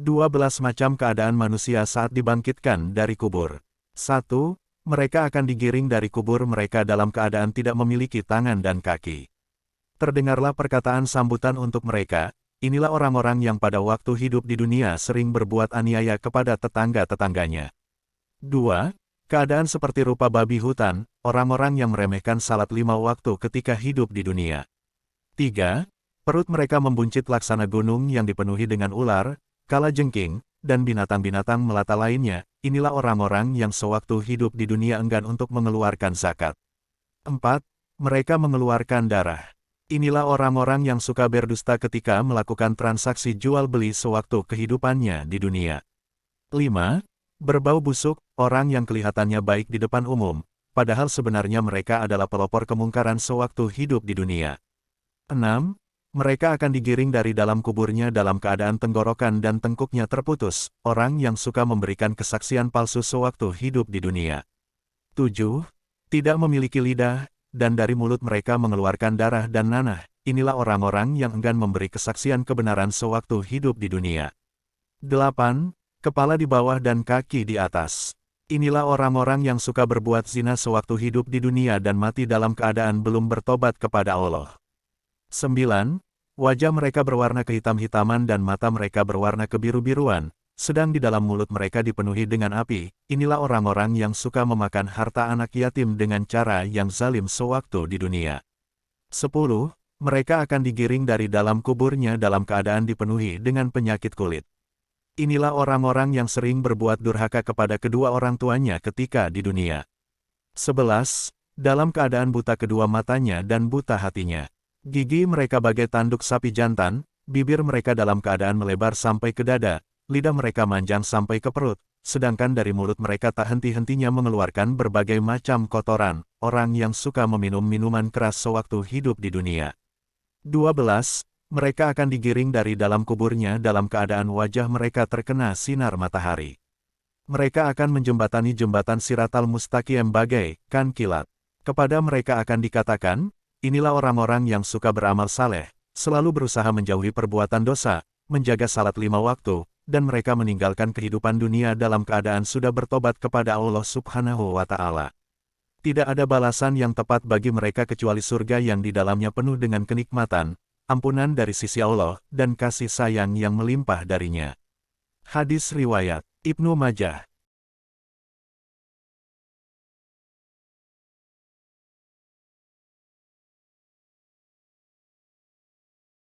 12 macam keadaan manusia saat dibangkitkan dari kubur. 1. Mereka akan digiring dari kubur mereka dalam keadaan tidak memiliki tangan dan kaki. Terdengarlah perkataan sambutan untuk mereka, inilah orang-orang yang pada waktu hidup di dunia sering berbuat aniaya kepada tetangga-tetangganya. 2. Keadaan seperti rupa babi hutan, orang-orang yang meremehkan salat 5 waktu ketika hidup di dunia. 3. Perut mereka membuncit laksana gunung yang dipenuhi dengan ular, kalajengking, dan binatang-binatang melata lainnya, inilah orang-orang yang sewaktu hidup di dunia enggan untuk mengeluarkan zakat. 4. Mereka mengeluarkan darah. Inilah orang-orang yang suka berdusta ketika melakukan transaksi jual-beli sewaktu kehidupannya di dunia. 5. Berbau busuk, orang yang kelihatannya baik di depan umum, padahal sebenarnya mereka adalah pelopor kemungkaran sewaktu hidup di dunia. 6. Mereka akan digiring dari dalam kuburnya dalam keadaan tenggorokan dan tengkuknya terputus, orang yang suka memberikan kesaksian palsu sewaktu hidup di dunia. 7. Tidak memiliki lidah, dan dari mulut mereka mengeluarkan darah dan nanah, inilah orang-orang yang enggan memberi kesaksian kebenaran sewaktu hidup di dunia. 8. Kepala di bawah dan kaki di atas. Inilah orang-orang yang suka berbuat zina sewaktu hidup di dunia dan mati dalam keadaan belum bertobat kepada Allah. 9. Wajah mereka berwarna kehitam-hitaman dan mata mereka berwarna kebiru-biruan, sedang di dalam mulut mereka dipenuhi dengan api, inilah orang-orang yang suka memakan harta anak yatim dengan cara yang zalim sewaktu di dunia. 10. Mereka akan digiring dari dalam kuburnya dalam keadaan dipenuhi dengan penyakit kulit. Inilah orang-orang yang sering berbuat durhaka kepada kedua orang tuanya ketika di dunia. 11. Dalam keadaan buta kedua matanya dan buta hatinya. Gigi mereka bagai tanduk sapi jantan, bibir mereka dalam keadaan melebar sampai ke dada, lidah mereka manjang sampai ke perut, sedangkan dari mulut mereka tak henti-hentinya mengeluarkan berbagai macam kotoran, orang yang suka meminum minuman keras sewaktu hidup di dunia. 12. Mereka akan digiring dari dalam kuburnya dalam keadaan wajah mereka terkena sinar matahari. Mereka akan menjembatani jembatan Siratal Mustaqim bagaikan kilat. Kepada mereka akan dikatakan, inilah orang-orang yang suka beramal saleh, selalu berusaha menjauhi perbuatan dosa, menjaga salat 5 waktu, dan mereka meninggalkan kehidupan dunia dalam keadaan sudah bertobat kepada Allah Subhanahu wa Ta'ala. Tidak ada balasan yang tepat bagi mereka kecuali surga yang di dalamnya penuh dengan kenikmatan, ampunan dari sisi Allah, dan kasih sayang yang melimpah darinya. Hadis riwayat Ibnu Majah.